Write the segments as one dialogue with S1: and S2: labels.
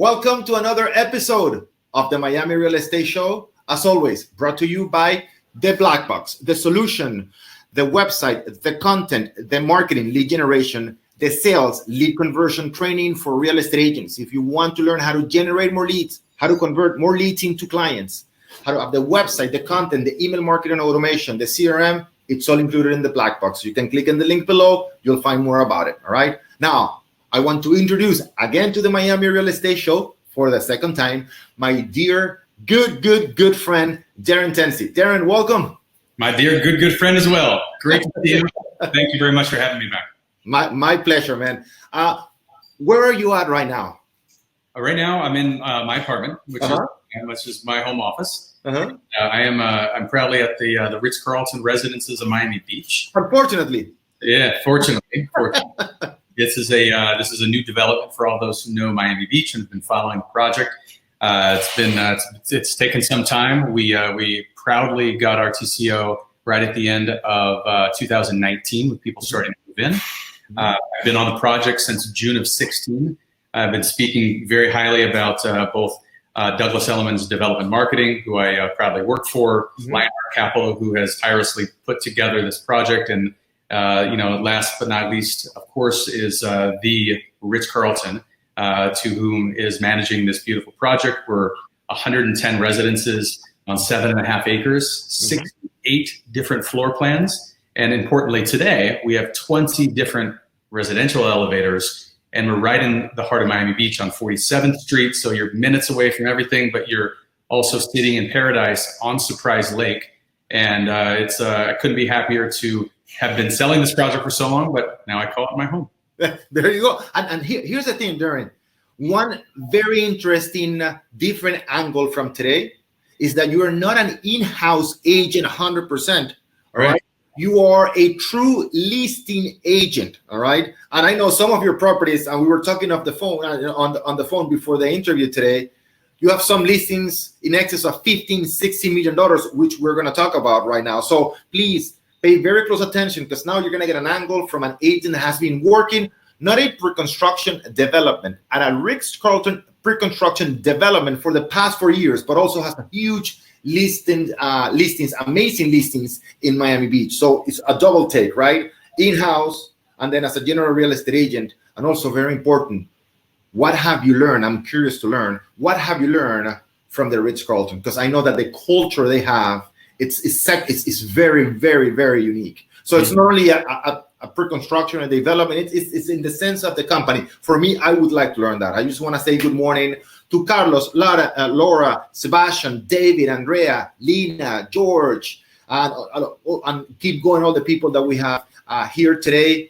S1: Welcome to another episode of the Miami Real Estate Show. As always, brought to you by The Black Box, the solution, the website, the content, the marketing, lead generation, the sales, lead conversion training for real estate agents. If you want to learn how to generate more leads, how to convert more leads into clients, how to have the website, the content, the email marketing automation, the CRM, it's all included in The Black Box. You can click on the link below. You'll find more about it. All right. Now, I want to introduce again to the Miami Real Estate Show for the second time, my dear, good friend, Darin Tansey. Darin, welcome.
S2: My dear, good friend as well. Great to see you. Thank you very much for having me back.
S1: My pleasure, man. Where are you at right now?
S2: Right now, I'm in my apartment, which is my home office. I'm proudly at the Ritz-Carlton Residences of Miami Beach.
S1: Unfortunately.
S2: Yeah, fortunately. This is a new development for all those who know Miami Beach and have been following the project. It's taken some time. We proudly got our TCO right at the end of 2019 with people starting to move in. I've been on the project since June of 16. I've been speaking very highly about both Douglas Elliman's development marketing, who I proudly work for, Lionheart Capital, who has tirelessly put together this project, and last but not least, of course, is the Ritz-Carlton, to whom is managing this beautiful project. We're 110 residences on 7.5 acres, 68 different floor plans, and importantly today, we have 20 different residential elevators, and we're right in the heart of Miami Beach on 47th Street, so you're minutes away from everything, but you're also sitting in paradise on Surprise Lake, and I couldn't be happier to have been selling this project for so long, but now I call it my home.
S1: There you go. And here's the thing, Darin. One very interesting, different angle from today is that you are not an in-house agent 100%, all right? You are a true listing agent, all right? And I know some of your properties, and we were talking off the phone on the phone before the interview today, you have some listings in excess of $15-16 million, which we're going to talk about right now. So please pay very close attention, because now you're going to get an angle from an agent that has been working, not a pre-construction development, at a Ritz-Carlton pre-construction development for the past 4 years, but also has a huge listings, amazing listings in Miami Beach. So it's a double take, right? In-house, and then as a general real estate agent, and also very important, what have you learned? I'm curious to learn. What have you learned from the Ritz-Carlton? Because I know that the culture they have, it's very, very, very unique. So it's not only a pre-construction and development, it's in the sense of the company. For me, I would like to learn that. I just want to say good morning to Carlos, Laura, Sebastian, David, Andrea, Lina, George, and keep going, all the people that we have here today.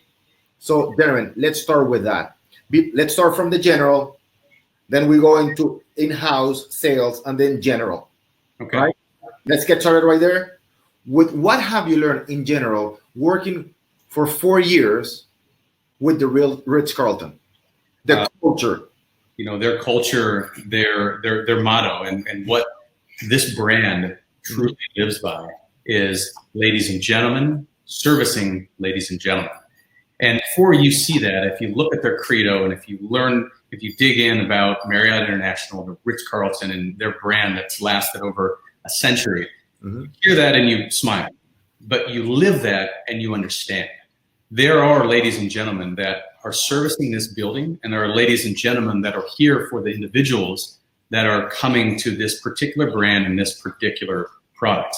S1: So Darin, let's start with that. Let's start from the general, then we go into in-house sales, and then general.
S2: Okay.
S1: Right? Let's get started right there. With what have you learned in general working for 4 years with the real Ritz-Carlton? The culture.
S2: Their culture, their motto, and what this brand truly lives by is ladies and gentlemen, servicing ladies and gentlemen. And before you see that, if you look at their credo, and if you dig in about Marriott International, the Ritz-Carlton, and their brand that's lasted over a century, you hear that and you smile, but you live that and you understand. There are ladies and gentlemen that are servicing this building, and there are ladies and gentlemen that are here for the individuals that are coming to this particular brand and this particular product.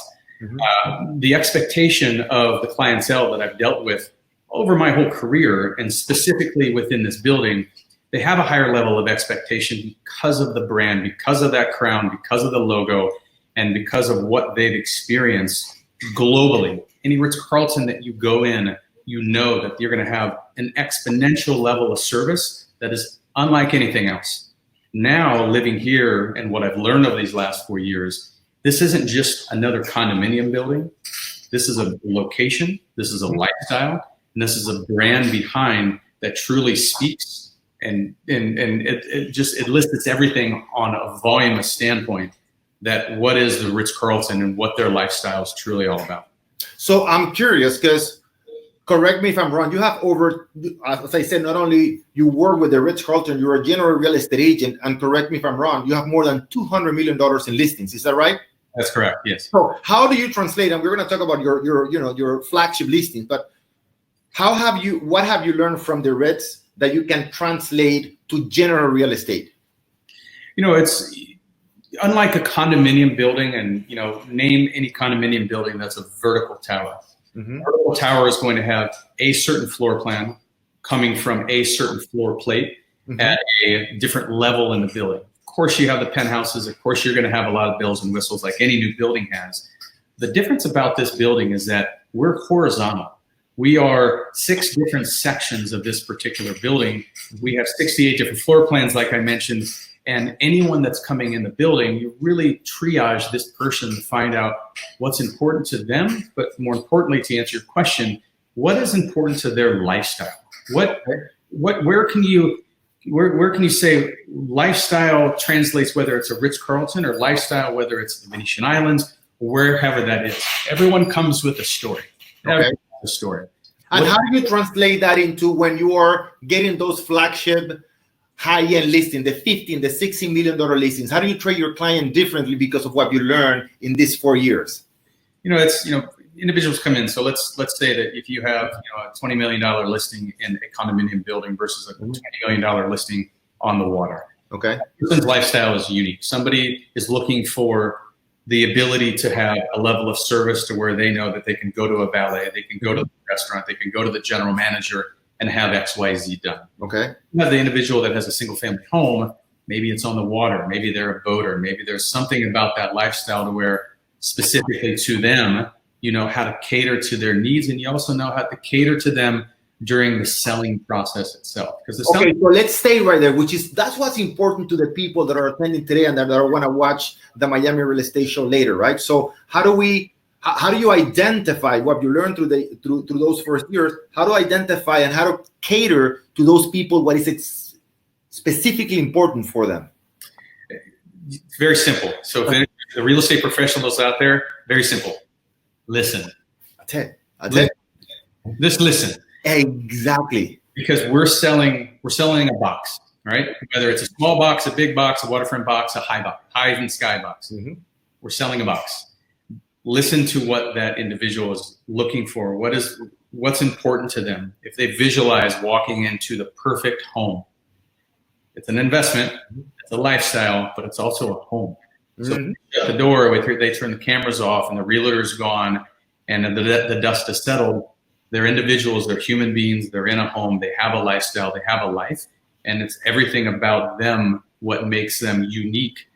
S2: The expectation of the clientele that I've dealt with over my whole career, and specifically within this building, they have a higher level of expectation because of the brand, because of that crown, because of the logo, and because of what they've experienced globally. Any Ritz-Carlton that you go in, you know that you're going to have an exponential level of service that is unlike anything else. Now, living here, and what I've learned over these last 4 years, this isn't just another condominium building. This is a location, this is a lifestyle, and this is a brand behind that truly speaks, and it elicits everything on a volume standpoint, that what is the Ritz-Carlton and what their lifestyle is truly all about.
S1: So I'm curious, because correct me if I'm wrong, you have over, as I said, not only you work with the Ritz-Carlton, you're a general real estate agent, and correct me if I'm wrong, you have more than $200 million in listings. Is that right?
S2: That's correct. Yes.
S1: So how do you translate? And we're going to talk about your flagship listings, but what have you learned from the Ritz that you can translate to general real estate?
S2: It's unlike a condominium building, and name any condominium building that's a vertical tower. Mm-hmm. A vertical tower is going to have a certain floor plan coming from a certain floor plate mm-hmm. at a different level in the building. Of course, you have the penthouses. Of course, you're going to have a lot of bells and whistles like any new building has. The difference about this building is that we're horizontal. We are 6 different sections of this particular building. We have 68 different floor plans, like I mentioned, and anyone that's coming in the building, you really triage this person to find out what's important to them, but more importantly, to answer your question, what is important to their lifestyle? Where can you say lifestyle translates, whether it's a Ritz-Carlton or lifestyle, whether it's the Venetian Islands, wherever that is. Everyone comes with a story.
S1: Okay.
S2: A story.
S1: And how do you translate that into when you are getting those flagship high-end listings, the $15, the $16 million listings? How do you treat your client differently because of what you learned in these 4 years?
S2: Individuals come in. So let's say that if you have a $20 million listing in a condominium building versus a $20 million listing on the water.
S1: Okay.
S2: Person's lifestyle is unique. Somebody is looking for the ability to have a level of service to where they know that they can go to a valet, they can go to the restaurant, they can go to the general manager and have XYZ done.
S1: Okay.
S2: You have the individual that has a single family home, maybe it's on the water, maybe they're a boater, maybe there's something about that lifestyle to where specifically to them, you know how to cater to their needs, and you also know how to cater to them during the selling process itself.
S1: So let's stay right there, that's what's important to the people that are attending today and that are going to watch the Miami Real Estate Show later, right? So how do you identify what you learned through those first years? How to identify and how to cater to those people? What is specifically important for them?
S2: It's very simple. So if the real estate professionals out there, very simple. Listen.
S1: That's it.
S2: Just listen.
S1: Exactly.
S2: Because we're selling a box, right? Whether it's a small box, a big box, a waterfront box, a high and sky box. Mm-hmm. We're selling a box. Listen to what that individual is looking for. What's important to them. If they visualize walking into the perfect home, it's an investment, it's a lifestyle, but it's also a home. Mm-hmm. So at the door, they turn the cameras off and the realtor's gone and the dust is settled. They're individuals, they're human beings, they're in a home, they have a lifestyle, they have a life, and it's everything about them what makes them unique.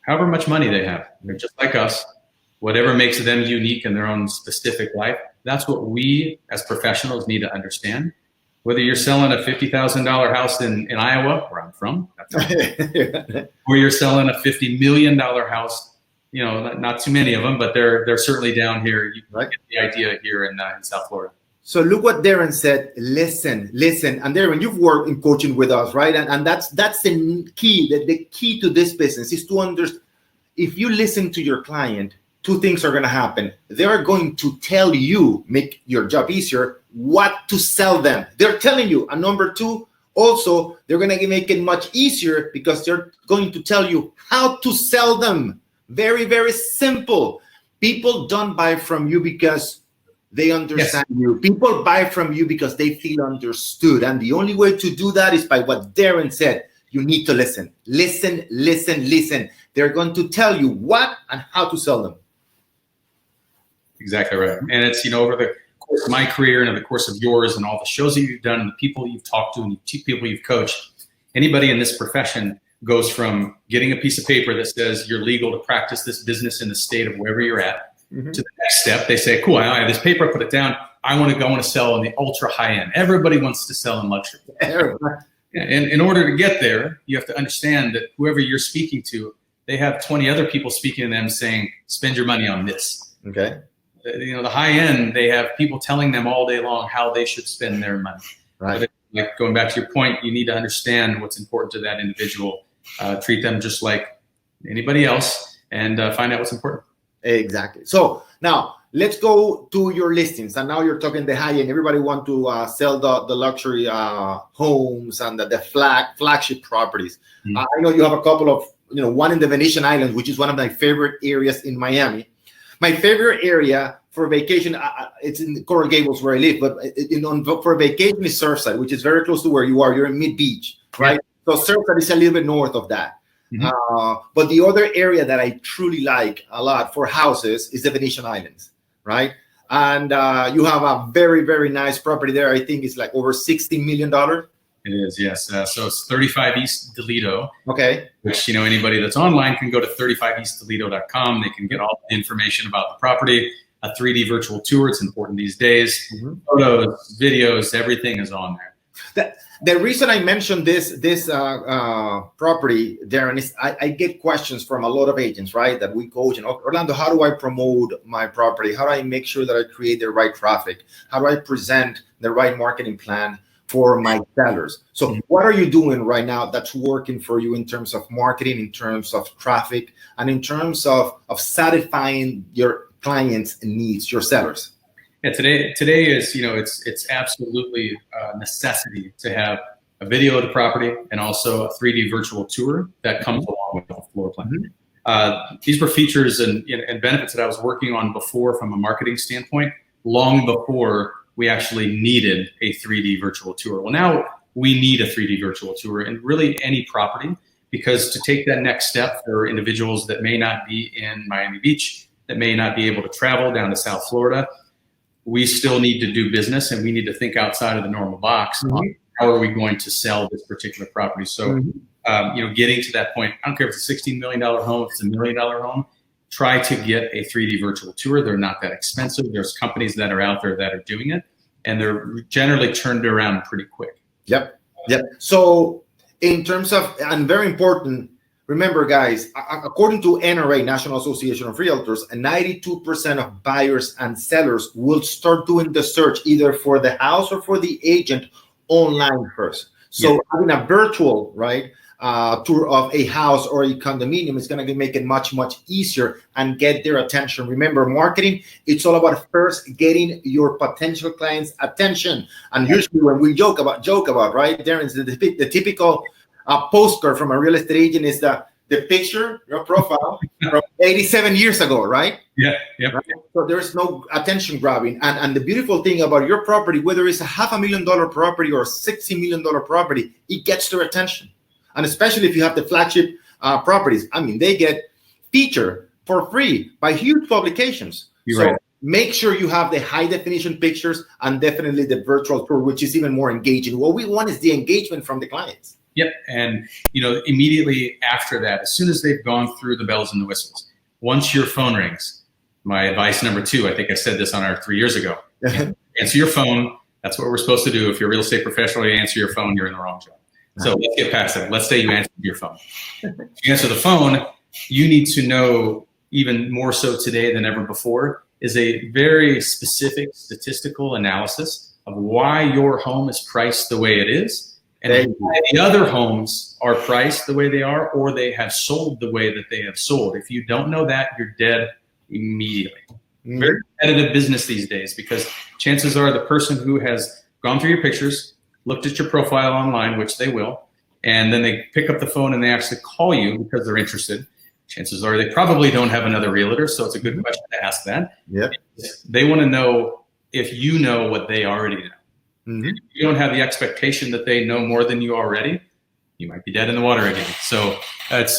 S2: However much money they have, they're just like us. Whatever makes them unique in their own specific life, that's what we as professionals need to understand. Whether you're selling a $50,000 house in Iowa, where I'm from, or you're selling a $50 million house, not too many of them, but they're certainly down here. You get the idea here in South Florida.
S1: So look what Darin said, listen. And Darin, you've worked in coaching with us, right? And that's the key. The key to this business is to understand, if you listen to your client, 2 things are going to happen. They're going to tell you, make your job easier, what to sell them. They're telling you. And number 2, also, they're going to make it much easier because they're going to tell you how to sell them. Very, very simple. People don't buy from you because they understand you. People buy from you because they feel understood. And the only way to do that is by what Darin said. You need to listen. Listen. They're going to tell you what and how to sell them.
S2: Exactly right. And it's, over the course of my career and in the course of yours and all the shows that you've done and the people you've talked to and the people you've coached, anybody in this profession goes from getting a piece of paper that says you're legal to practice this business in the state of wherever you're at, mm-hmm. to the next step. They say, cool, I have this paper, put it down. I want to sell in the ultra high end. Everybody wants to sell in luxury. And in order to get there, you have to understand that whoever you're speaking to, they have 20 other people speaking to them saying, spend your money on this.
S1: Okay.
S2: The high end, they have people telling them all day long how they should spend their money.
S1: Right.
S2: But going back to your point, you need to understand what's important to that individual. Treat them just like anybody else and find out what's important.
S1: Exactly. So now let's go to your listings. And now you're talking the high end. Everybody want to sell the luxury homes and the flagship properties.
S2: Mhm.
S1: I know you have a couple of, one in the Venetian Islands, which is one of my favorite areas in Miami. My favorite area for vacation, it's in Coral Gables where I live, but for vacation is Surfside, which is very close to where you are. You're in mid-beach, right? Yeah. So Surfside is a little bit north of that. Mm-hmm. But the other area that I truly like a lot for houses is the Venetian Islands, right? And you have a very, very nice property there. I think it's like over $60 million.
S2: It is, yes. So it's 35 East Toledo.
S1: Okay.
S2: Which, anybody that's online can go to 35easttoledo.com. They can get all the information about the property, a 3D virtual tour. It's important these days. Mm-hmm. Photos, videos, everything is on there.
S1: The reason I mentioned this property, Darin, is I get questions from a lot of agents, right? That we coach. And Orlando, how do I promote my property? How do I make sure that I create the right traffic? How do I present the right marketing plan for my sellers? So what are you doing right now that's working for you in terms of marketing, in terms of traffic, and in terms of satisfying your clients' needs, your sellers?
S2: Yeah, today is, it's absolutely a necessity to have a video of the property and also a 3D virtual tour that comes along with the floor plan. Mm-hmm. These were features and benefits that I was working on before from a marketing standpoint, long before we actually needed a 3D virtual tour. Well, now we need a 3D virtual tour in really any property, because to take that next step for individuals that may not be in Miami Beach, that may not be able to travel down to South Florida, we still need to do business, and we need to think outside of the normal box. Mm-hmm. On how are we going to sell this particular property? So, getting to that point, I don't care if it's a $16 million home, if it's $1 million home, try to get a 3D virtual tour. They're not that expensive. There's companies that are out there that are doing it, and they're generally turned around pretty quick.
S1: Yep. So in terms of, and very important, remember, guys, according to NRA, National Association of Realtors, 92% of buyers and sellers will start doing the search either for the house or for the agent online first. So having a virtual, tour of a house or a condominium is going to make it much, much easier and get their attention. Remember, marketing, it's all about first getting your potential clients' attention. And usually when we joke about, right, Darin, the typical postcard from a real estate agent is the picture, your profile from 87 years ago, right?
S2: Yeah.
S1: Right? So there's no attention grabbing. And the beautiful thing about your property, whether it's a $500,000 property or a $60 million property, it gets their attention. And especially if you have the flagship properties, they get featured for free by huge publications.
S2: Right.
S1: Make sure you have the high definition pictures and definitely the virtual tour, which is even more engaging. What we want is the engagement from the clients.
S2: Yep. And, immediately after that, as soon as they've gone through the bells and the whistles, once your phone rings, my advice number 2, I think I said this on our 3 years ago, answer your phone. That's what we're supposed to do. If you're a real estate professional, you answer your phone, you're in the wrong job. So let's get past that. Let's say you answer your phone. If you answer the phone, you need to know, even more so today than ever before, is a very specific statistical analysis of why your home is priced the way it is, and why the other homes are priced the way they are, or they have sold the way that they have sold. If you don't know that, you're dead immediately. Mm-hmm. Very competitive business these days, because chances are the person who has gone through your pictures, looked at your profile online, which they will, and then they pick up the phone and they actually call you because they're interested. Chances are they probably don't have another realtor, so it's a good question to ask that.
S1: Yeah.
S2: They want to know if you know what they already know.
S1: Mm-hmm.
S2: If you don't have the expectation that they know more than you already, you might be dead in the water again. So it's,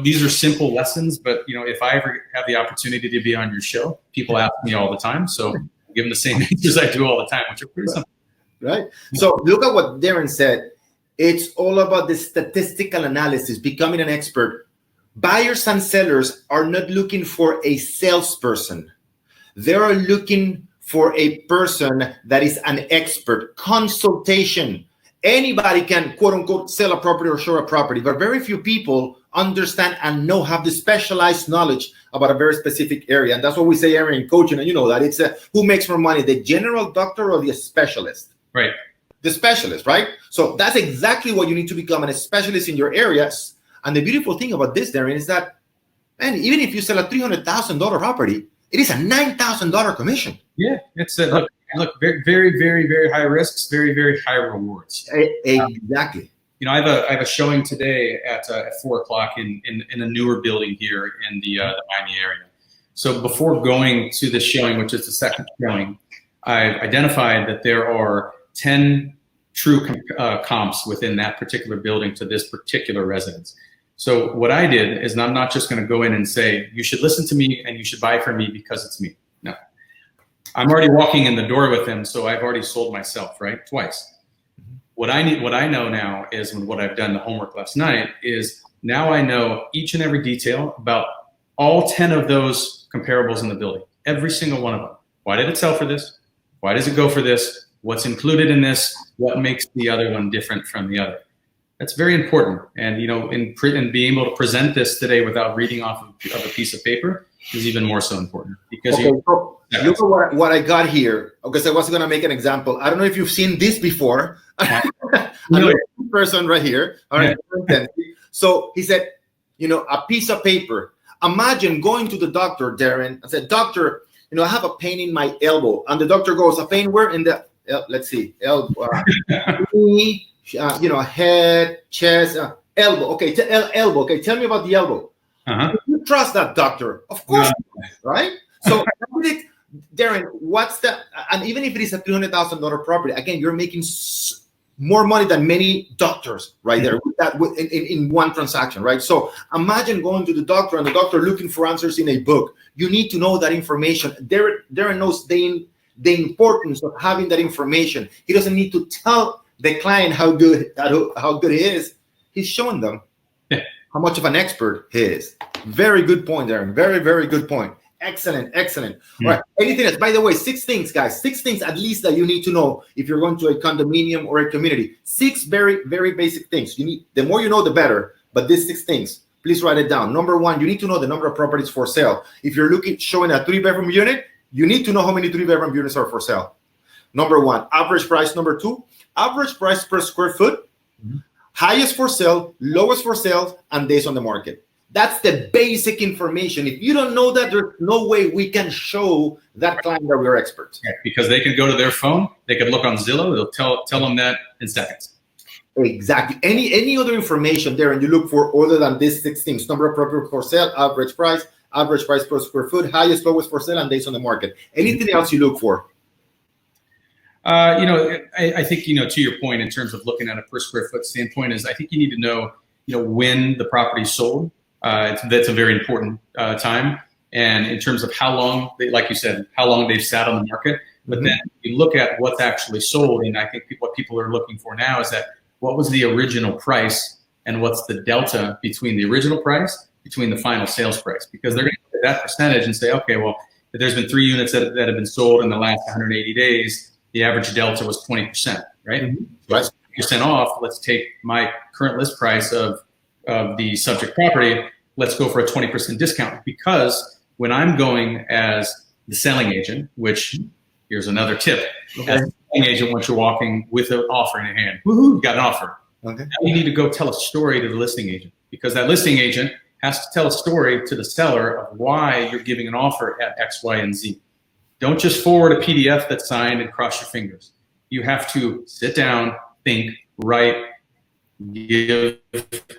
S2: these are simple lessons, but, if I ever have the opportunity to be on your show, people ask me all the time. So I give them the same answers I do all the time, which are pretty simple.
S1: Right. So look at what Darin said. It's all about the statistical analysis, becoming an expert. Buyers and sellers are not looking for a salesperson. They are looking for a person that is an expert. Consultation. Anybody can, quote unquote, sell a property or show a property, but very few people understand and have the specialized knowledge about a very specific area. And that's what we say, Aaron, in coaching. And that it's who makes more money, the general doctor or the specialist?
S2: Right.
S1: The specialist, right? So that's exactly what you need to become, a specialist in your areas. And the beautiful thing about this, Darin, is that, man, even if you sell a $300,000 property, it is a $9,000 commission.
S2: Yeah, it's look, very, very, very, very high risks, very, very high rewards.
S1: Exactly.
S2: You know, I have a showing today at 4:00 in a newer building here in the Miami area. So before going to this showing, which is the second showing, I've identified that there are 10 true comps within that particular building to this particular residence. So what I did is I'm not just going to go in and say, you should listen to me and you should buy from me because it's me. No. I'm already walking in the door with them, so I've already sold myself, right? Twice. What I know now is, and what I've done the homework last night, is now I know each and every detail about all 10 of those comparables in the building, every single one of them. Why did it sell for this? Why does it go for this? What's included in this? What makes the other one different from the other? That's very important. And, you know, in being able to present this today without reading off of a piece of paper is even more so important. Because
S1: okay, so look at what I got here. Because I was going to make an example. I don't know if you've seen this before. Another person right here. All right. Yeah. So he said, you know, a piece of paper. Imagine going to the doctor, Darin, and said, doctor, you know, I have a pain in my elbow. And the doctor goes, a pain where? In the, let's see, elbow, knee, you know, head, chest, elbow. Okay, elbow. Okay, tell me about the elbow. You trust that doctor? Of course, right? So, Darin, what's the, and even if it is a $300,000 property, again, you're making more money than many doctors right there with that in one transaction, right? So imagine going to the doctor and the doctor looking for answers in a book. You need to know that information. Darin knows the importance of having that information. He doesn't need to tell the client how good he is. He's showing them how much of an expert he is. Very good point, Darin. Very, very good point. Excellent. All right. Anything else? By the way, 6 things, guys. 6 things at least that you need to know if you're going to a condominium or a community. 6 very, very basic things. You need. The more you know, the better. But these 6 things, please write it down. Number 1, you need to know the number of properties for sale. If you're showing a 3-bedroom unit, you need to know how many 3-bedroom units are for sale. Number 1, average price. Number 2, average price per square foot. Highest for sale, lowest for sale, and days on the market. That's the basic information. If you don't know that, there's no way we can show that client that we're experts.
S2: Yeah, because they can go to their phone, they can look on Zillow, they'll tell them that in seconds.
S1: Exactly. Any other information there and you look for other than these 6 things: number of property for sale, average price per square foot, highest, lowest for sale, and days on the market. Anything else you look for?
S2: You know, I think, you know, to your point in terms of looking at a per square foot standpoint is I think you need to know, you know, when the property sold. That's a very important time. And in terms of how long, like you said, how long they've sat on the market. But then you look at what's actually sold. And I think what people are looking for now is that what was the original price and what's the delta between the original price, between the final sales price? Because they're going to look at that percentage and say, okay, well, if there's been 3 units that have been sold in the last 180 days, the average delta was 20%, right?
S1: Right.
S2: 20% off, let's take my current list price of the subject property, let's go for a 20% discount. Because when I'm going as the selling agent, which here's another tip, as a selling agent, once you're walking with an offer in your hand, woohoo, you got an offer. Okay. Now you need to go tell a story to the listing agent, because that listing agent has to tell a story to the seller of why you're giving an offer at X, Y, and Z. Don't just forward a PDF that's signed and cross your fingers. You have to sit down, think, write, give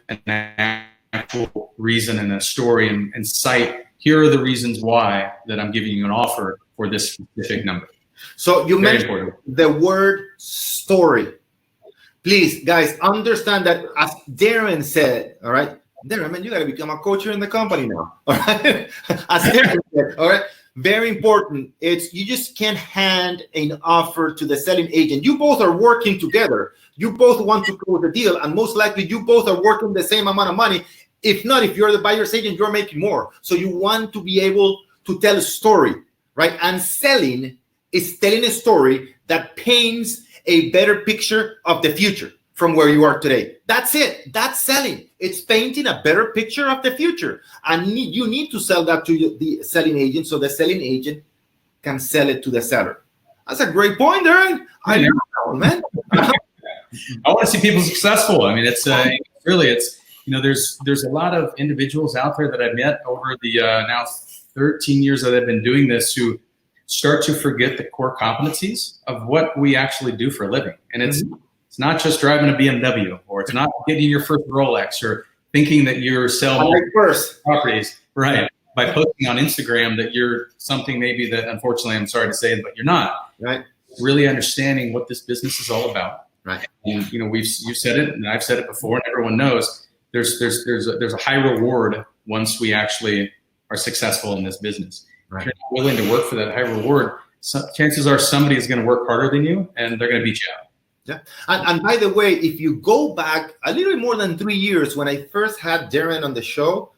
S2: an actual reason and a story and cite, here are the reasons why that I'm giving you an offer for this specific number.
S1: So you mentioned the word story. Please, guys, understand that as Darin said, all right, Darin, man, you got to become a coach here in the company now, all right? As Darin said, all right, very important. It's you just can't hand an offer to the selling agent. You both are working together. You both want to close the deal, and most likely you both are working the same amount of money. If not, if you're the buyer's agent, you're making more. So you want to be able to tell a story, right? And selling is telling a story that paints a better picture of the future from where you are today. That's it. That's selling. It's painting a better picture of the future. And you need to sell that to the selling agent so the selling agent can sell it to the seller. That's a great point, Darin. I know that one, man.
S2: I want to see people successful. I mean, it's really, you know, there's a lot of individuals out there that I've met over the now 13 years that I've been doing this who start to forget the core competencies of what we actually do for a living. And it's not just driving a BMW, or it's not getting your first Rolex, or thinking that you're selling
S1: first
S2: properties, right? By posting on Instagram that you're something maybe that, unfortunately, I'm sorry to say it, but you're not.
S1: Right.
S2: Really understanding what this business is all about.
S1: Right.
S2: And you've said it, and I've said it before, and everyone knows there's a high reward once we actually are successful in this business.
S1: Right.
S2: If you're not willing to work for that high reward, chances are somebody is going to work harder than you, and they're going to beat you out.
S1: Yeah. And by the way, if you go back a little bit more than 3 years, when I first had Darin on the show,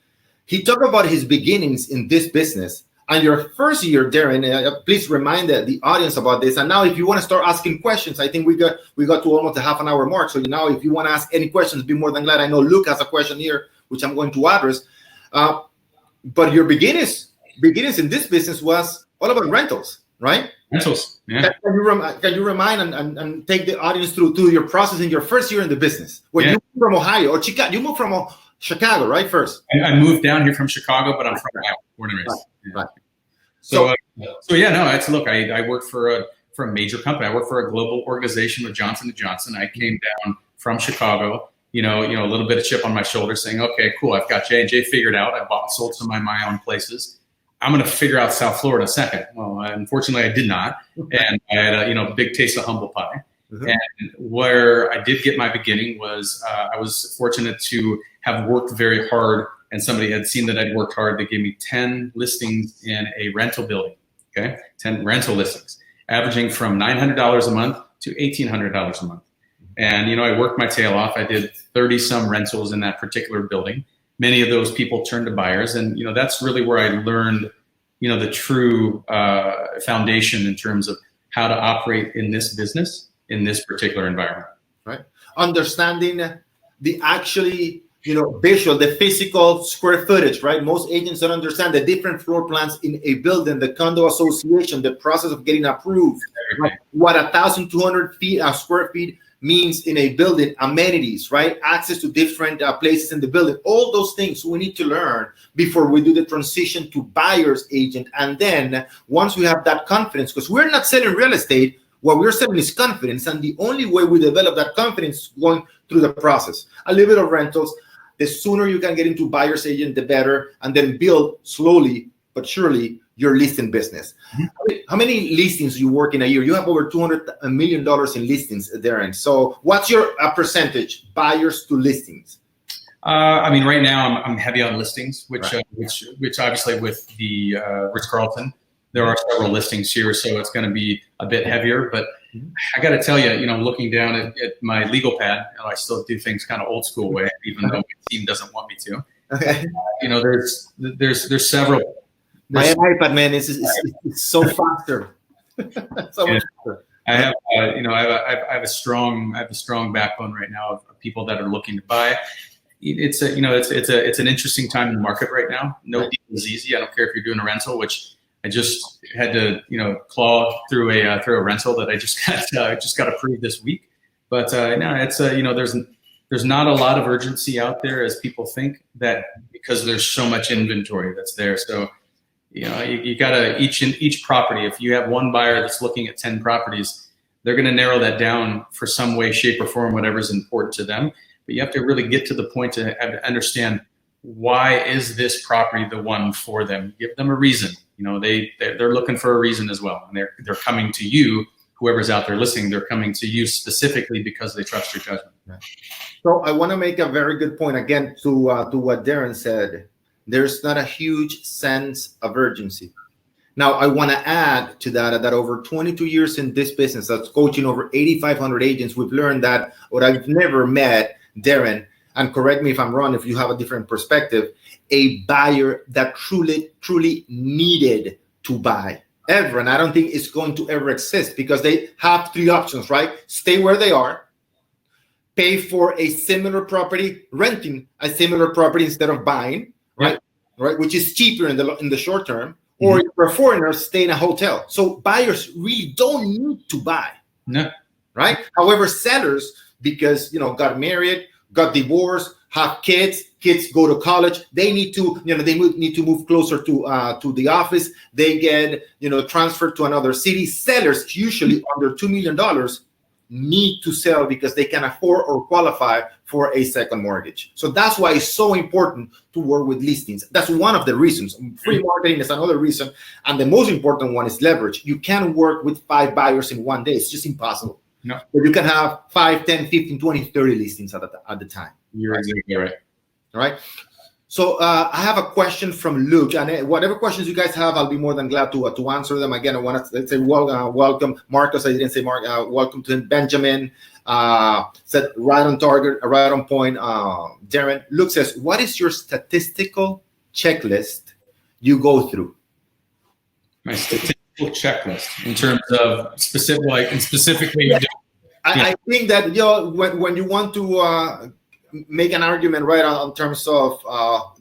S1: he talked about his beginnings in this business. And your first year, Darin, please remind the audience about this. And now, if you want to start asking questions, I think we got to almost a half an hour mark. So now, if you want to ask any questions, be more than glad. I know Luke has a question here, which I'm going to address. But your beginnings in this business was all about rentals, right?
S2: Rentals, yeah.
S1: Can you remind and take the audience through your process in your first year in the business? When you moved from Ohio or Chicago, you moved from Chicago, right? First,
S2: I moved down here from Chicago, but I'm from Ohio, born and raised.
S1: Right.
S2: So yeah, no. Look. I worked for a major company. I worked for a global organization with Johnson & Johnson. I came down from Chicago. A little bit of chip on my shoulder, saying, "Okay, cool. I've got J&J figured out. I bought and sold some of my own places. I'm going to figure out South Florida second." Well, unfortunately, I did not, and I had a big taste of humble pie. And where I did get my beginning was I was fortunate to have worked very hard, and somebody had seen that I'd worked hard. They gave me 10 listings in a rental building. Okay, 10 rental listings, averaging from $900 a month to $1,800 a month. And I worked my tail off. I did 30 some rentals in that particular building. Many of those people turned to buyers, and that's really where I learned the true foundation in terms of how to operate in this business in this particular environment.
S1: Right. Understanding the actually visual, the physical square footage, right? Most agents don't understand the different floor plans in a building, the condo association, the process of getting approved, right? What 1,200 square feet means in a building, amenities, right? Access to different places in the building, all those things we need to learn before we do the transition to buyer's agent. And then once we have that confidence, because we're not selling real estate, what we're selling is confidence. And the only way we develop that confidence is going through the process. A little bit of rentals. The sooner you can get into buyer's agent, the better, and then build slowly but surely your listing business. How many listings you work in a year? You have over $200 million in listings, Darin. So what's your percentage buyers to listings?
S2: Right now I'm heavy on listings, which obviously with the Ritz-Carlton, there are several listings here, so it's going to be a bit heavier. But I got to tell you, looking down at my legal pad, I still do things kind of old school way, even though my team doesn't want me to.
S1: Okay.
S2: There's several.
S1: My iPad, man, is so faster. So much faster.
S2: I have a strong backbone right now of people that are looking to buy. It's an interesting time in the market right now. No deal is easy. I don't care if you're doing a rental, which I just had to claw through a rental that I just got approved this week. But there's not a lot of urgency out there as people think, that because there's so much inventory that's there. So you gotta each property. If you have one buyer that's looking at 10 properties, they're going to narrow that down for some way, shape, or form, whatever's important to them. But you have to really get to the point to have to understand, why is this property the one for them? Give them a reason. They're looking for a reason as well, and they're coming to you. Whoever's out there listening, they're coming to you specifically because they trust your judgment.
S1: Right. So I want to make a very good point again to what Darin said. There's not a huge sense of urgency. Now, I want to add to that over 22 years in this business, that's coaching over 8,500 agents, we've learned that, or I've never met, Darin, and correct me if I'm wrong if you have a different perspective, a buyer that truly needed to buy ever. And I don't think it's going to ever exist, because they have three options, right? Stay where they are, pay for a similar property, renting a similar property instead of buying, right? Which is cheaper in the short term. Or if you're a foreigner, stay in a hotel. So buyers really don't need to buy.
S2: No.
S1: Right? However, sellers, because got married, got divorced, have kids. Kids go to college. They need to, need to move closer to the office. They get, transferred to another city. Sellers, usually under $2 million, need to sell because they can afford or qualify for a second mortgage. So that's why it's so important to work with listings. That's one of the reasons. Free marketing is another reason. And the most important one is leverage. You can't work with 5 buyers in one day. It's just impossible.
S2: No.
S1: But you can have 5, 10, 15, 20, 30 listings at the time.
S2: You're exactly right.
S1: All right. So I have a question from Luke, and whatever questions you guys have, I'll be more than glad to answer them. Again, I want to say welcome, Marcus. I didn't say Mark. Welcome to Benjamin. Said right on target, right on point. Darin, Luke says, what is your statistical checklist you go through?
S2: My statistical checklist in terms of specifically.
S1: Yeah. I think that when you want to make an argument right on terms of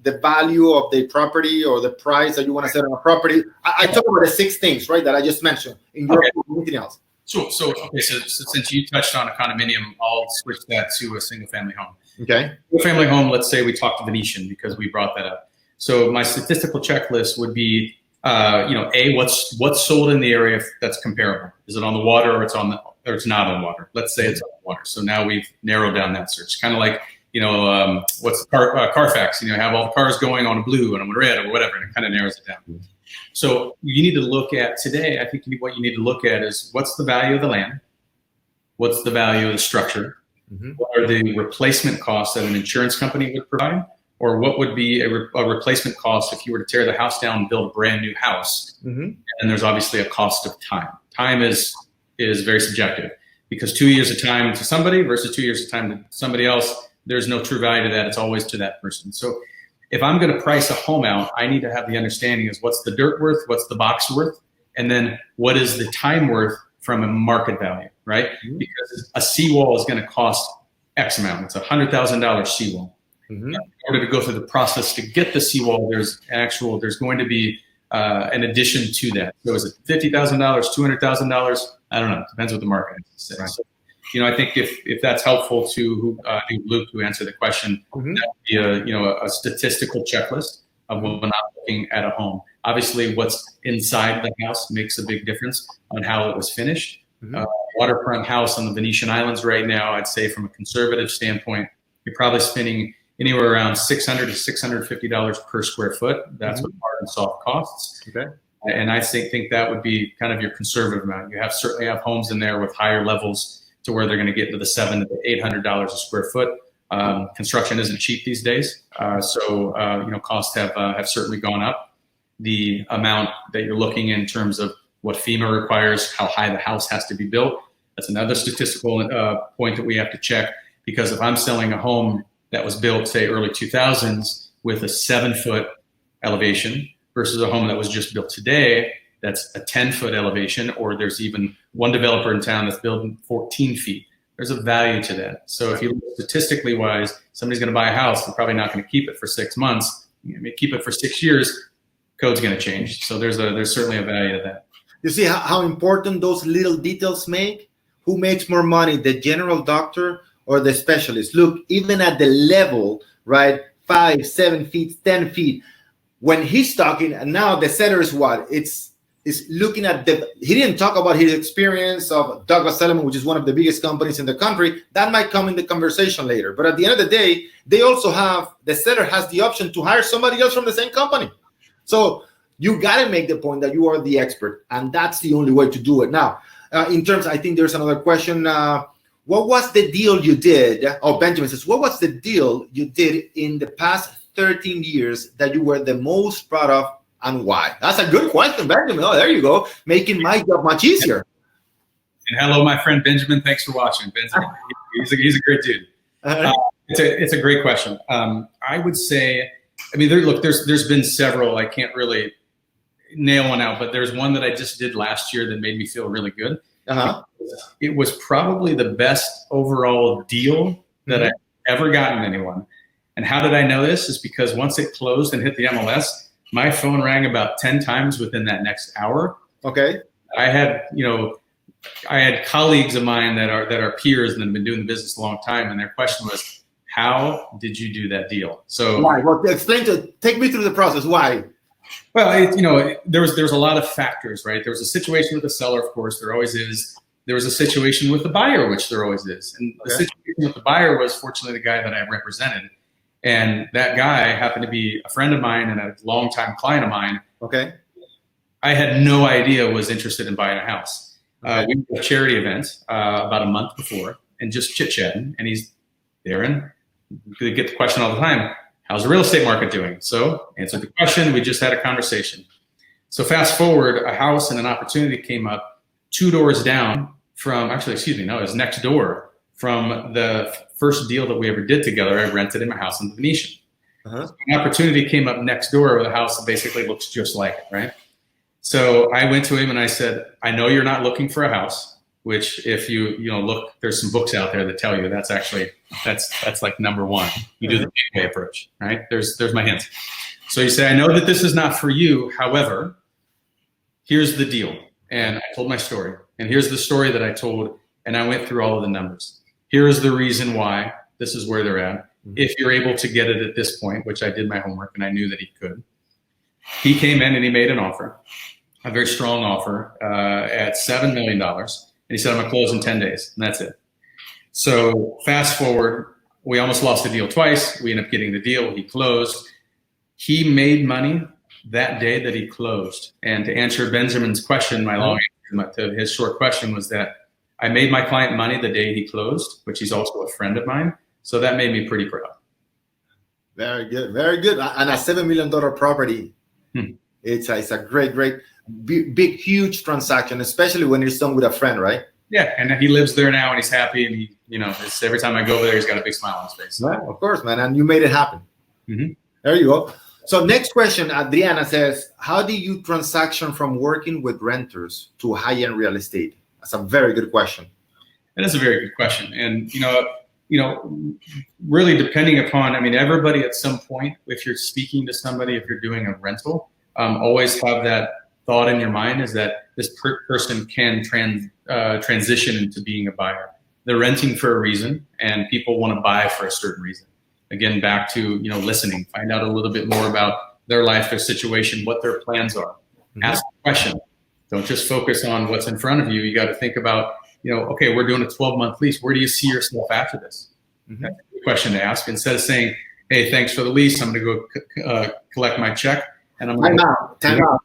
S1: the value of the property or the price that you want to set on a property. I talk about the 6 things, right, that I just mentioned in your anything else.
S2: So since you touched on a condominium, I'll switch that to a single family home.
S1: Okay.
S2: Single family home, let's say we talked Venetian because we brought that up. So my statistical checklist would be, what's sold in the area that's comparable. Is it on the water or it's not on water? Let's say it's on the water. So now we've narrowed down that search. Kind of like, what's Carfax? Have all the cars going on a blue and on a red or whatever, and it kind of narrows it down. So you need to look at today. I think what you need to look at is what's the value of the land, what's the value of the structure, what are the replacement costs that an insurance company would provide, or what would be a replacement cost if you were to tear the house down and build a brand new house. And there's obviously a cost of time. Time is very subjective because 2 years of time to somebody versus 2 years of time to somebody else, there's no true value to that. It's always to that person. So if I'm going to price a home out, I need to have the understanding is what's the dirt worth, what's the box worth, and then what is the time worth from a market value, right? Because a seawall is going to cost X amount. It's $100,000 seawall. In order to go through the process to get the seawall, there's going to be an addition to that. So is it $50,000, $200,000? I don't know. It depends what the market is. Right. So, I think if that's helpful to Luke to answer the question, that would be a statistical checklist of when we're not looking at a home. Obviously, what's inside the house makes a big difference on how it was finished. Waterfront house on the Venetian Islands right now, I'd say from a conservative standpoint, you're probably spending anywhere around $600 to $650 per square foot. That's what hard and soft costs. Okay. And I think that would be kind of your conservative amount. You certainly have homes in there with higher levels to where they're going to get into the $700 to $800 a square foot. Construction isn't cheap these days, so costs have certainly gone up. The amount that you're looking in terms of what FEMA requires, how high the house has to be built, that's another statistical point that we have to check. Because if I'm selling a home that was built, say, early 2000s with a 7-foot elevation versus a home that was just built today, that's a 10-foot elevation, or there's even one developer in town that's building 14 feet. There's a value to that. So if you look statistically wise, somebody's going to buy a house, they're probably not going to keep it for 6 months. You may keep it for 6 years, code's going to change. So there's certainly a value to that.
S1: You see how important those little details make? Who makes more money, the general doctor or the specialist? Look, even at the level, right, 5, 7 feet, 10 feet, when he's talking, and now the seller is what? It's looking at he didn't talk about his experience of Douglas Elliman, which is one of the biggest companies in the country. That might come in the conversation later. But at the end of the day, they also the seller has the option to hire somebody else from the same company. So you got to make the point that you are the expert, and that's the only way to do it. Now, in terms, I think there's another question. What was the deal you did? Oh, Benjamin says, what was the deal you did in the past 13 years that you were the most proud of, and why? That's a good question, Benjamin. Oh, there you go. Making my job much easier.
S2: And hello, my friend Benjamin. Thanks for watching. Benjamin, he's a great dude. It's a great question. I would say, there's been several. I can't really nail one out, but there's one that I just did last year that made me feel really good. It was probably the best overall deal that I've ever gotten anyone. And how did I know this? Is because once it closed and hit the MLS, my phone rang about 10 times within that next hour. Okay. I had colleagues of mine that are peers and have been doing the business a long time, and their question was, how did you do that deal? So
S1: why? Well, take me through the process. Why?
S2: Well, there was a lot of factors, right? There was a situation with the seller, of course, there always is. There was a situation with the buyer, which there always is. And the situation with the buyer was fortunately the guy that I represented. And that guy happened to be a friend of mine and a longtime client of mine.
S1: Okay.
S2: I had no idea was interested in buying a house.
S1: Okay.
S2: We had a charity event about a month before and just chit-chatting. And he's, Darin, we get the question all the time, how's the real estate market doing? So answered the question, we just had a conversation. So fast forward, a house and an opportunity came up 2 doors down from, actually, excuse me, no, it was next door from the first deal that we ever did together. I rented him a house in the Venetian. So an opportunity came up next door with a house that basically looks just like it, right? So I went to him and I said, I know you're not looking for a house, which if you look, there's some books out there that tell you that's actually, that's like number one. You do the gateway approach, right? There's my hint. So you say, I know that this is not for you. However, here's the deal. And I told my story. And here's the story that I told. And I went through all of the numbers. Here's the reason why. This is where they're at. If you're able to get it at this point, which I did my homework and I knew that he could. He came in and he made an offer, a very strong offer at $7 million. And he said, I'm going to close in 10 days. And that's it. So fast forward, we almost lost the deal twice. We ended up getting the deal. He closed. He made money that day that he closed. And to answer Benjamin's question, my long answer to his short question was that I made my client money the day he closed, which he's also a friend of mine. So that made me pretty proud.
S1: Very good. Very good. And a $7 million property. It's a great, big, huge transaction, especially when it's done with a friend, right?
S2: Yeah. And he lives there now and he's happy. And he, it's, every time I go over there, he's got a big smile on his face.
S1: Yeah, of course, man. And you made it happen. There you go. So next question, Adriana says, how do you transaction from working with renters to high-end real estate? That's a very good question.
S2: That is a very good question. And, really depending upon, everybody at some point, if you're speaking to somebody, if you're doing a rental, always have that thought in your mind is that this person can transition into being a buyer. They're renting for a reason and people want to buy for a certain reason. Again, back to, listening, find out a little bit more about their life, their situation, what their plans are. Ask a question. Don't just focus on what's in front of you. You got to think about, okay, we're doing a 12-month lease. Where do you see yourself after this? That's a good question to ask. Instead of saying, hey, thanks for the lease, I'm going to go collect my check. And I'm going
S1: Time out.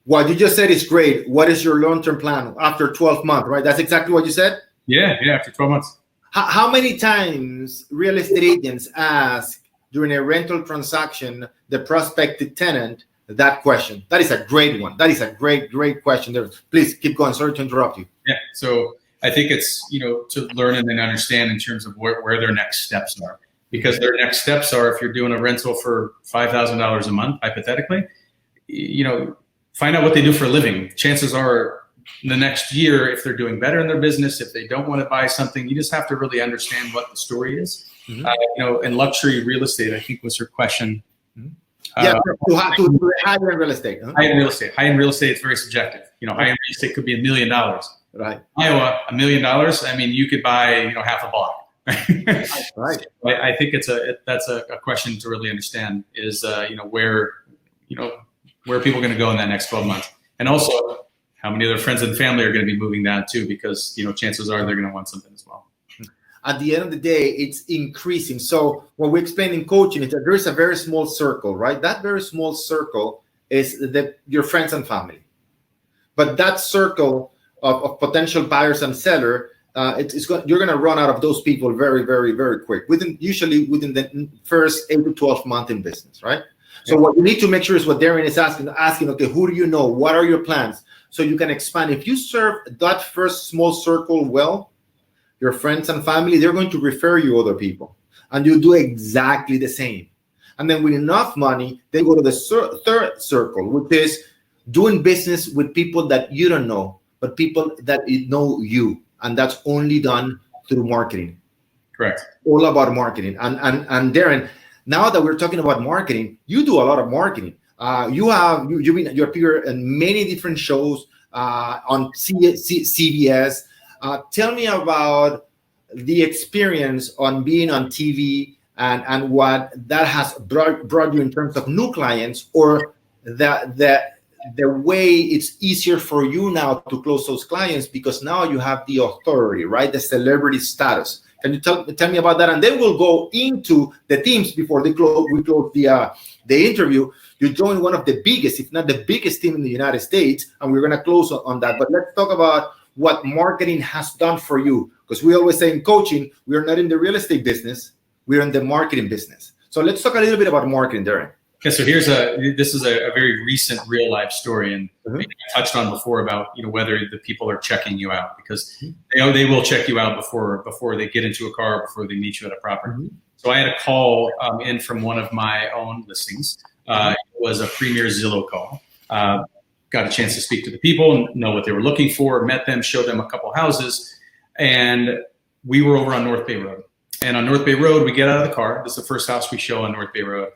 S1: What you just said is great. What is your long-term plan after 12 months, right? That's exactly what you said?
S2: Yeah, after 12 months.
S1: How many times real estate agents ask during a rental transaction the prospective tenant that question? That is a great one. That is a great question there. Please keep going. Sorry to interrupt you.
S2: Yeah. So I think it's, to learn and then understand in terms of where their next steps are. Because their next steps are, if you're doing a rental for $5,000 a month, hypothetically, find out what they do for a living. Chances are the next year, if they're doing better in their business, if they don't want to buy something, you just have to really understand what the story is. And luxury real estate, I think was your question.
S1: To high-end real estate.
S2: High-end real estate. High-end real estate is very subjective. High-end real estate could be $1 million.
S1: Right.
S2: Iowa, $1 million. You could buy, half a block.
S1: Right.
S2: I think that's a question to really understand is, where are people going to go in that next 12 months? And also, how many of their friends and family are going to be moving down too? Because, chances are they're going to want something as well.
S1: At the end of the day, it's increasing. So what we explain in coaching is that there is a very small circle, right? That very small circle is your friends and family. But that circle of potential buyers and seller, you're going to run out of those people very, very, very quick. Usually within the first 8 to 12 months in business, right? So what you need to make sure is what Darin is asking, okay, who do you know? What are your plans? So you can expand. If you serve that first small circle well, your friends and family, they're going to refer you other people. And you do exactly the same. And then with enough money, they go to the third circle, which is doing business with people that you don't know, but people that know you. And that's only done through marketing.
S2: Correct.
S1: All about marketing. And Darin, now that we're talking about marketing, you do a lot of marketing. You appear in many different shows on CBS. Tell me about the experience on being on TV and what that has brought you in terms of new clients, or the way it's easier for you now to close those clients because now you have the authority, right? The celebrity status. Can you tell me about that? And then we'll go into the teams before we close the interview. You joined one of the biggest, if not the biggest team in the United States, and we're going to close on that. But let's talk about what marketing has done for you, because we always say in coaching, we are not in the real estate business, we're in the marketing business. So let's talk a little bit about marketing, Darin.
S2: Okay, so this is a very recent real life story, and I touched on before about whether the people are checking you out, because they will check you out before they get into a car, before they meet you at a property. So I had a call in from one of my own listings. It was a Premier Zillow call. Got a chance to speak to the people, know what they were looking for, met them, showed them a couple houses, and we were over on North Bay Road. And on North Bay Road, we get out of the car. This is the first house we show on North Bay Road.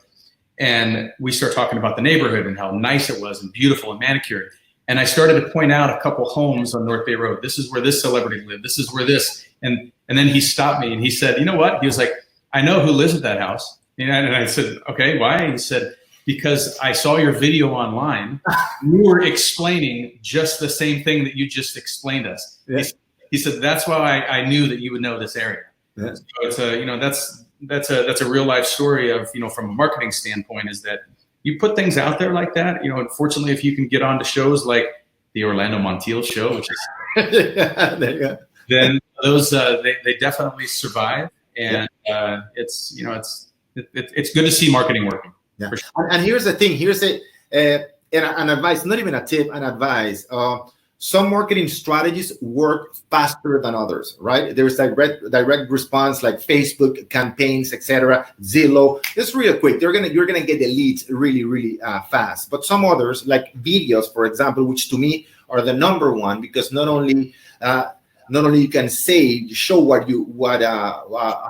S2: And we start talking about the neighborhood and how nice it was and beautiful and manicured. And I started to point out a couple homes on North Bay Road. This is where this celebrity lived. This is where this. And then he stopped me and he said, you know what? He was like, I know who lives at that house. And I said, okay, why? And he said, because I saw your video online. You were explaining just the same thing that you just explained us. Yeah. He said, that's why I knew that you would know this area. Yeah. So it's that's a real life story of, from a marketing standpoint, is that you put things out there like that. Unfortunately, if you can get onto shows like the Orlando Montiel show, which is, then those, they definitely survive. And it's good to see marketing working.
S1: Yeah. Sure. And here's the thing, here's an advice, not even a tip, an advice. Some marketing strategies work faster than others, right? There's direct response like Facebook campaigns, etc. Zillow, it's real quick. You're gonna get the leads really fast. But some others, like videos, for example, which to me are the number one, because not only you can show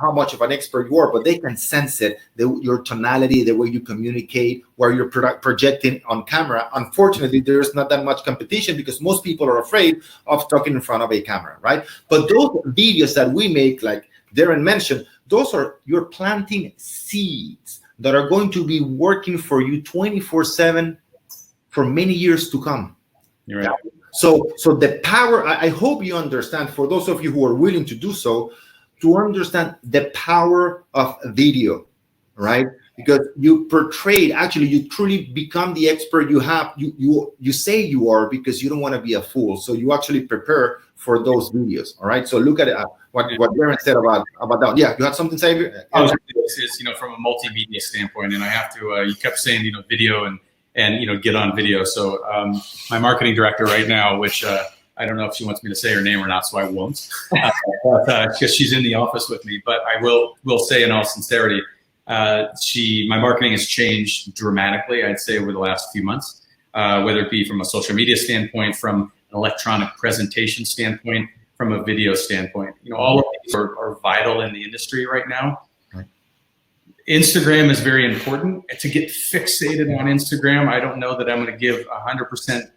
S1: how much of an expert you are, but they can sense it, your tonality, the way you communicate, where you're projecting on camera. Unfortunately, there's not that much competition because most people are afraid of talking in front of a camera, right? But those videos that we make, like Darin mentioned, you're planting seeds that are going to be working for you 24/7 for many years to come.
S2: You're right.
S1: So the power, I hope you understand, for those of you who are willing to do so, to understand the power of video, right? Because you you truly become the expert you say you are, because you don't want to be a fool. So you actually prepare for those videos, all right? So look at what Darin said about that. Yeah, you had something to say?
S2: It's from a multimedia standpoint, and I have to, you kept saying, video and get on video. So my marketing director right now, which I don't know if she wants me to say her name or not, so I won't, because she's in the office with me. But I will say in all sincerity, my marketing has changed dramatically, I'd say, over the last few months, whether it be from a social media standpoint, from an electronic presentation standpoint, from a video standpoint. All of these are vital in the industry right now. Instagram is very important. To get fixated on Instagram, I don't know that I'm going to give 100%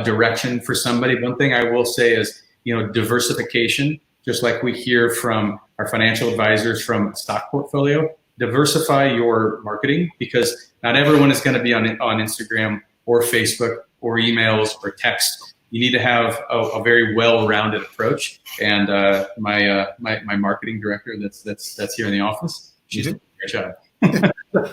S2: direction for somebody. One thing I will say is, diversification, just like we hear from our financial advisors from stock portfolio, diversify your marketing, because not everyone is going to be on Instagram or Facebook or emails or text. You need to have a very well-rounded approach. And my marketing director that's here in the office, she's doing a great job.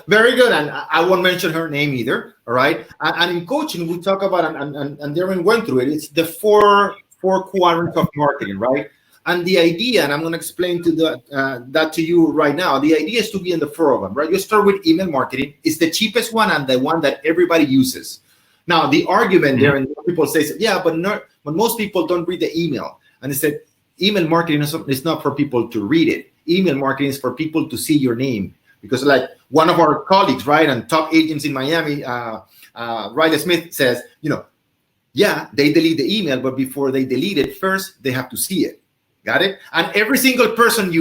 S1: Very good. And I won't mention her name either. All right. And in coaching, we talk about, and Darin went through it, it's the four quadrants of marketing, right? And the idea, and I'm going to explain that to you right now, the idea is to be in the four of them, right? You start with email marketing. It's the cheapest one and the one that everybody uses. Now, the argument there, and people say, yeah, but most people don't read the email. And they said, email marketing is not for people to read it. Email marketing is for people to see your name. Because like one of our colleagues, right, and top agents in Miami, Riley Smith says, yeah, they delete the email, but before they delete it, first they have to see it. Got it? And every single person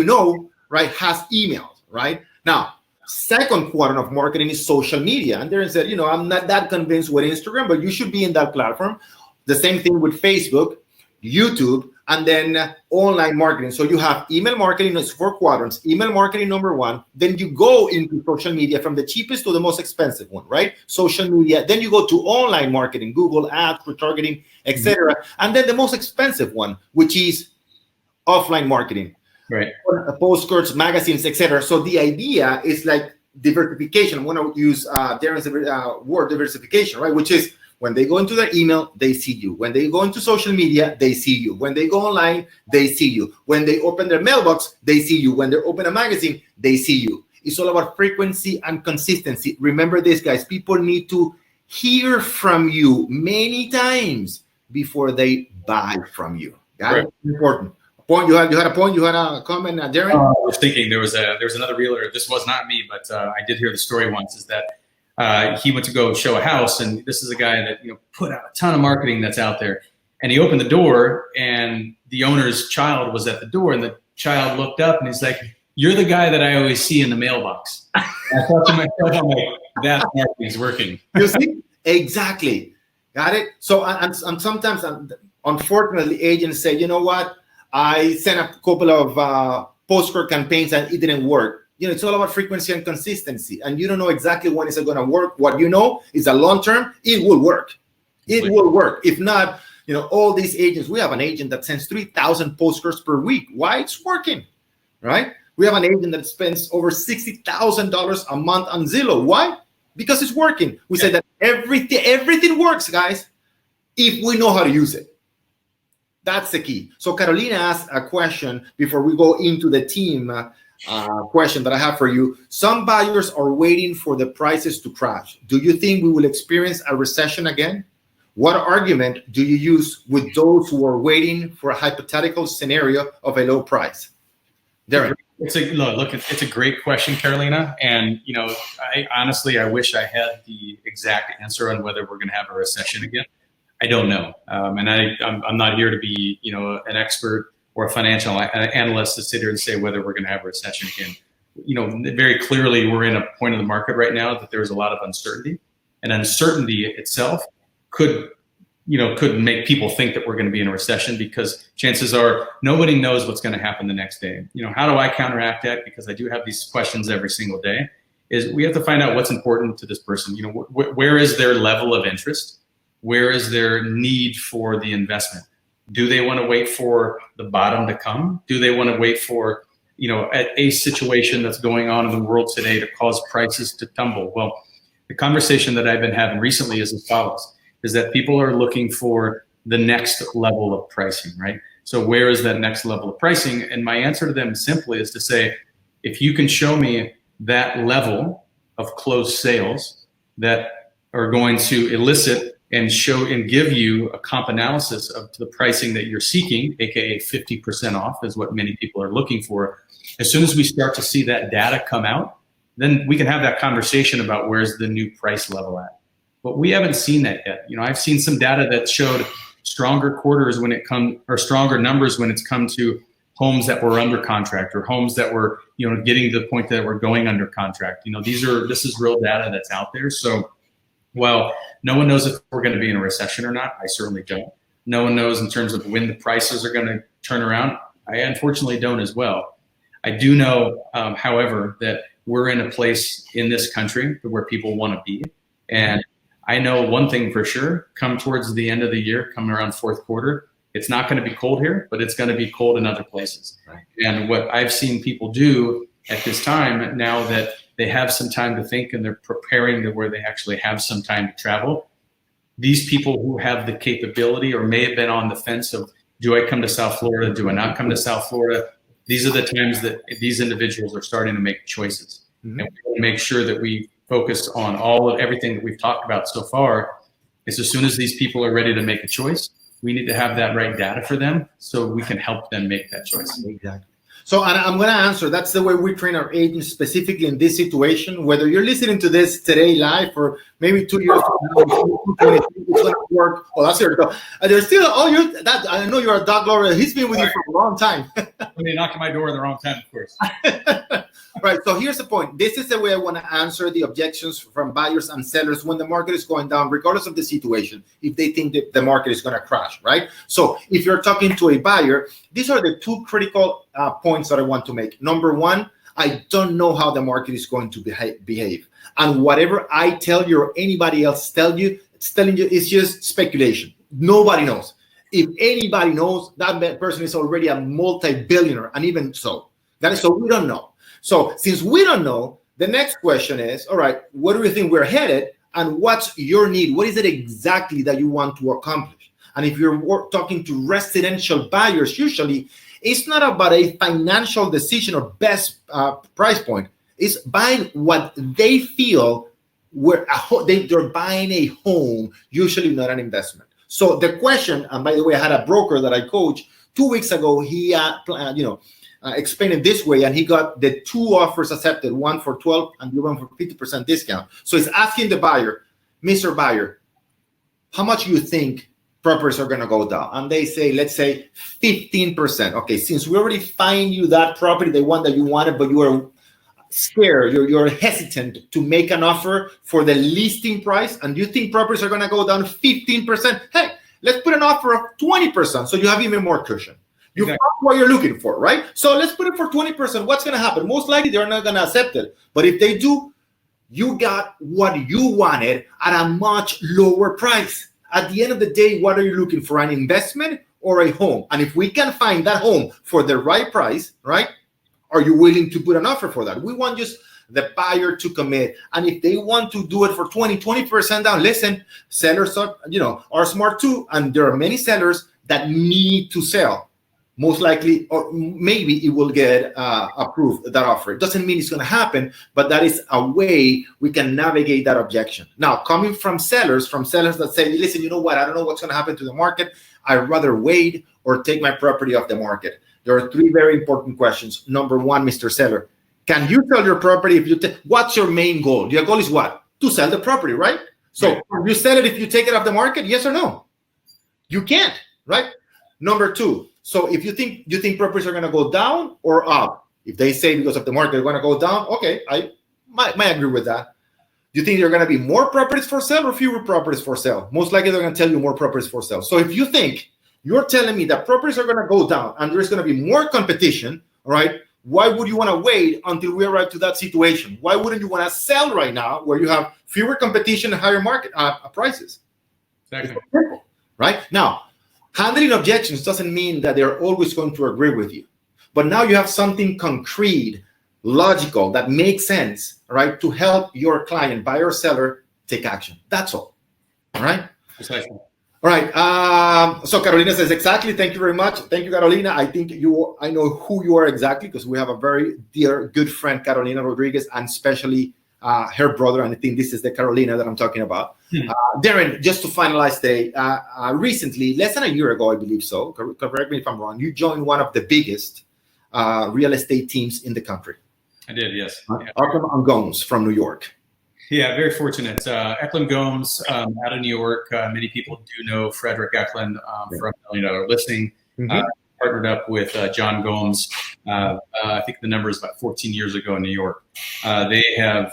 S1: right, has emails, right? Now, second quadrant of marketing is social media. And Darin said, I'm not that convinced with Instagram, but you should be in that platform. The same thing with Facebook, YouTube, and then online marketing. So you have email marketing, it's 4 quadrants, email marketing number 1, then you go into social media from the cheapest to the most expensive one, right? Social media, then you go to online marketing, Google ads, retargeting, etc. And then the most expensive one, which is offline marketing,
S2: right?
S1: Postcards, magazines, etc. So the idea is like diversification. I want to use Darin's word, diversification, right? Which is when they go into their email, they see you. When they go into social media, they see you. When they go online, they see you. When they open their mailbox, they see you. When they open a magazine, they see you. It's all about frequency and consistency. Remember this, guys. People need to hear from you many times before they buy from you. Got it? Important. Point. You had a point. You had a comment, Darin.
S2: I was thinking there was another realtor. This was not me, but I did hear the story once. Is that he went to go show a house, and this is a guy that put out a ton of marketing that's out there. And he opened the door, and the owner's child was at the door, and the child looked up, and he's like, "You're the guy that I always see in the mailbox." I thought to myself, I'm like, that marketing's working.
S1: You see, exactly, got it. So and sometimes, unfortunately, agents say, you know what? I sent a couple of postcard campaigns and it didn't work. It's all about frequency and consistency, and you don't know exactly when it's going to work. What you know is a long term, it will work. It will work. If not, all these agents, we have an agent that sends 3,000 postcards per week. Why? It's working, right? We have an agent that spends over $60,000 a month on Zillow. Why? Because it's working. We say that everything works, guys, if we know how to use it. That's the key. So Carolina asked a question before we go into the team question that I have for you. Some buyers are waiting for the prices to crash. Do you think we will experience a recession again? What argument do you use with those who are waiting for a hypothetical scenario of a low price? Darin.
S2: It's a great question, Carolina. And I honestly wish I had the exact answer on whether we're going to have a recession again. I don't know, and I'm not here to be an expert or a financial analyst to sit here and say whether we're going to have a recession again. Very clearly we're in a point of the market right now that there's a lot of uncertainty, and uncertainty itself could make people think that we're going to be in a recession, because chances are nobody knows what's going to happen the next day. How do I counteract that? Because I do have these questions every single day. Is we have to find out what's important to this person. Where is their level of interest? Where is their need for the investment? Do they want to wait for the bottom to come? Do they want to wait for, a situation that's going on in the world today to cause prices to tumble? Well, the conversation that I've been having recently is as follows, is that people are looking for the next level of pricing, right? So where is that next level of pricing? And my answer to them simply is to say, if you can show me that level of closed sales that are going to elicit and show and give you a comp analysis of the pricing that you're seeking, aka 50% off is what many people are looking for. As soon as we start to see that data come out, then we can have that conversation about where's the new price level at. But we haven't seen that yet. I've seen some data that showed stronger quarters when it comes, or stronger numbers when it's come to homes that were under contract, or homes that were, getting to the point that we're going under contract. This is real data that's out there. So while no one knows if we're going to be in a recession or not, I certainly don't. No one knows in terms of when the prices are going to turn around. I unfortunately don't as well. I do know, however, that we're in a place in this country where people want to be. And I know one thing for sure, come towards the end of the year, come around fourth quarter, it's not going to be cold here, but it's going to be cold in other places. Right. And what I've seen people do at this time, now that they have some time to think and they're preparing to where they actually have some time to travel, these people who have the capability or may have been on the fence of, do I come to South Florida? Do I not come to South Florida? These are the times that these individuals are starting to make choices. Mm-hmm. And we want to make sure that we focus on everything that we've talked about so far. Is as soon as these people are ready to make a choice, we need to have that right data for them so we can help them make that choice.
S1: Exactly. So I'm going to answer. That's the way we train our agents specifically in this situation. Whether you're listening to this today live or maybe 2 years from now, it's going to work. Oh, that's your dog. There's still, I know you're a dog lover. He's been with you for a long time.
S2: When they knocked on my door in the wrong time, of course.
S1: Right. So here's the point. This is the way I want to answer the objections from buyers and sellers when the market is going down, regardless of the situation, if they think that the market is going to crash, right? So if you're talking to a buyer, these are the two critical points that I want to make. Number one, I don't know how the market is going to behave. And whatever I tell you or anybody else telling you is just speculation. Nobody knows. If anybody knows, that person is already a multi-billionaire, and even so. So we don't know. So since we don't know, the next question is, all right, where do you think we're headed? And what's your need? What is it exactly that you want to accomplish? And if you're talking to residential buyers, usually it's not about a financial decision or best price point. It's buying what they feel they're buying a home, usually not an investment. So the question, and by the way, I had a broker that I coached 2 weeks ago. He, explained it this way, and he got the two offers accepted, one for 12 and the other one for 50% discount. So he's asking the buyer, Mr. Buyer, how much you think properties are going to go down? And they say, let's say 15%. Okay, since we already find you that property, the one that you wanted, but you are scared, you're hesitant to make an offer for the listing price, and you think properties are going to go down 15%, hey, let's put an offer of 20%, so you have even more cushion. You found what you're looking for, right? So let's put it for 20%. What's going to happen? Most likely they're not going to accept it. But if they do, you got what you wanted at a much lower price. At the end of the day, what are you looking for? An investment or a home? And if we can find that home for the right price, right? Are you willing to put an offer for that? We want just the buyer to commit. And if they want to do it for 20% down, listen, sellers are smart too. And there are many sellers that need to sell. Most likely, or maybe it will get approved, that offer. It doesn't mean it's going to happen, but that is a way we can navigate that objection. Now, coming from sellers that say, listen, you know what? I don't know what's going to happen to the market. I'd rather wait or take my property off the market. There are three very important questions. Number one, Mr. Seller, can you sell your property if you what's your main goal? Your goal is what? To sell the property, right? So you sell it if you take it off the market, yes or no? You can't, right? Number two, so if you think properties are going to go down or up, if they say because of the market they're going to go down, okay, I might agree with that. Do you think there are going to be more properties for sale or fewer properties for sale? Most likely they're going to tell you more properties for sale. So if you think you're telling me that properties are going to go down and there's going to be more competition, all right, why would you want to wait until we arrive to that situation? Why wouldn't you want to sell right now where you have fewer competition and higher market prices?
S2: Exactly.
S1: Right? Now, handling objections doesn't mean that they're always going to agree with you. But now you have something concrete, logical, that makes sense, right, to help your client, buyer or seller, take action. That's all. All right?
S2: Precisely.
S1: All right. So Carolina says, exactly. Thank you very much. Thank you, Carolina. I know who you are exactly because we have a very dear, good friend, Carolina Rodriguez, and especially her brother. And I think this is the Carolina that I'm talking about. Darin, just to finalize today, recently, less than a year ago, I believe so, correct me if I'm wrong, you joined one of the biggest real estate teams in the country.
S2: I did, yes.
S1: Eklund & Gomes from New York.
S2: Yeah, very fortunate. Eklund Gomes out of New York. Many people do know Frederick Eklund from $1 Million Listing. Partnered up with John Gomes. I think the number is about 14 years ago in New York. They have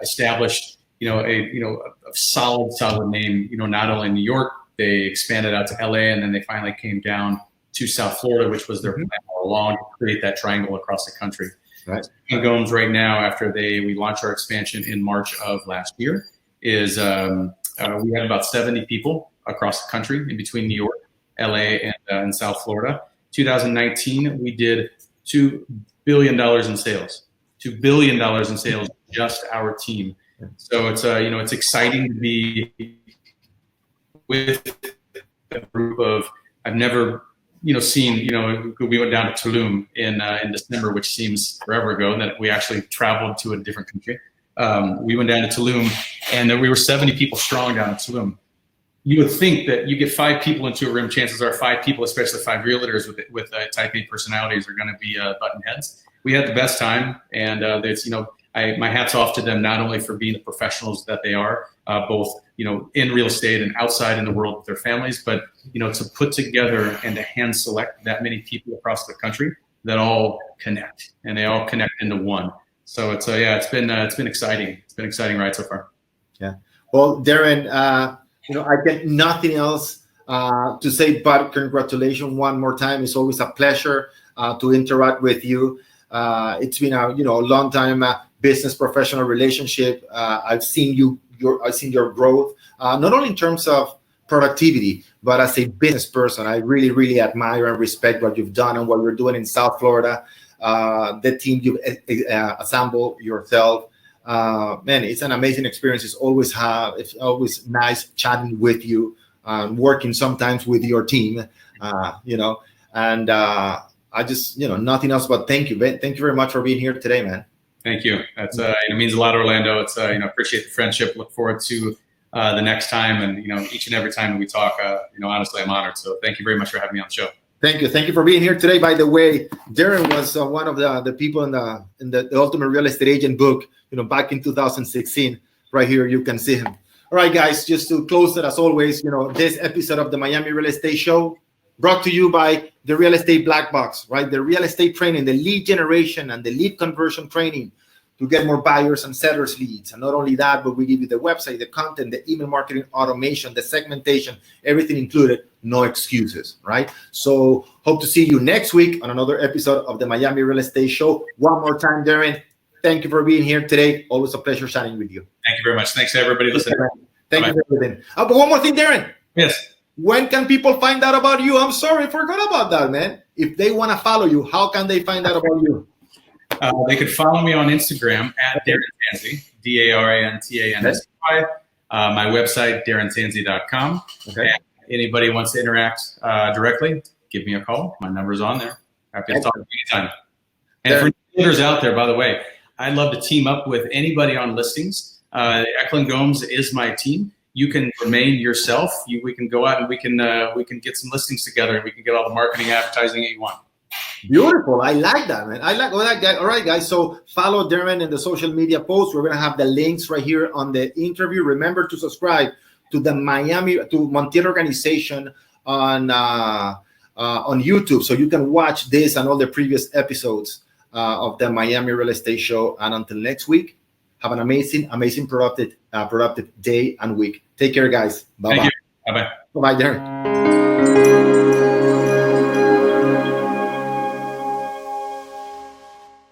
S2: established, a solid name. Not only in New York, they expanded out to LA, and then they finally came down to South Florida, which was their plan all along to create that triangle across the country. Right. Gomes right now, after we launched our expansion in March of last year, is we had about 70 people across the country in between New York, LA, and South Florida. 2019, we did $2 billion in sales. $2 billion in sales, just our team. So it's exciting to be with a group of I've never seen, we went down to Tulum in December, which seems forever ago, and that we actually traveled to a different country. We went down to Tulum, and we were 70 people strong down in Tulum. You would think that you get 5 people into a room, chances are 5 people, especially 5 realtors with type A personalities, are going to be button heads. We had the best time, and my hat's off to them, not only for being the professionals that they are, both in real estate and outside in the world with their families, but to put together and to hand select that many people across the country that all connect, and they all connect into one. So it's been exciting. It's been an exciting ride so far.
S1: Yeah. Well, Darin, I get nothing else to say but congratulations one more time. It's always a pleasure to interact with you. It's been a long time business professional relationship. I've seen your growth, not only in terms of productivity, but as a business person. I really, really admire and respect what you've done and what you're doing in South Florida. The team you've assembled yourself. Man, it's an amazing experience. It's always nice chatting with you, working sometimes with your team, and I just, nothing else but thank you. Thank you very much for being here today, man.
S2: Thank you. That's it means a lot, Orlando. It's appreciate the friendship. Look forward to the next time, and each and every time we talk. Honestly, I'm honored. So thank you very much for having me on the show.
S1: Thank you for being here today. By the way, Darin was one of the people in the Ultimate Real Estate Agent book. Back in 2016. Right here, you can see him. All right, guys. Just to close it, as always, this episode of the Miami Real Estate Show brought to you by the Real Estate Black Box. Right, the real estate training, the lead generation, and the lead conversion training to get more buyers and sellers leads. And not only that, but we give you the website, the content, the email marketing automation, the segmentation, everything included, no excuses, right? So hope to see you next week on another episode of the Miami Real Estate Show. One more time, Darin, thank you for being here today. Always a pleasure chatting with you.
S2: Thank you very much. Thanks to everybody listening.
S1: Thank you for everything. But one more thing, Darin.
S2: Yes.
S1: When can people find out about you? I'm sorry, I forgot about that, man. If they want to follow you, how can they find out about you?
S2: They could follow me on Instagram at Darin Tansey, DarinTansey. My website, darintansey.com.
S1: Okay.
S2: And anybody wants to interact directly, give me a call. My number's on there. Happy to talk to you anytime. And for dealers out there, by the way, I'd love to team up with anybody on listings. Eklund Gomes is my team. You can remain yourself. We can go out and we can get some listings together, and we can get all the marketing, advertising that you want.
S1: Beautiful. I like that, man. I like all that, guy. All right, guys. So follow Darin in the social media posts. We're gonna have the links right here on the interview. Remember to subscribe to the Montiel organization on YouTube, so you can watch this and all the previous episodes of the Miami Real Estate Show. And until next week, have an amazing, productive day and week. Take care, guys. Bye bye.
S2: Bye bye.
S1: Bye bye, Darin.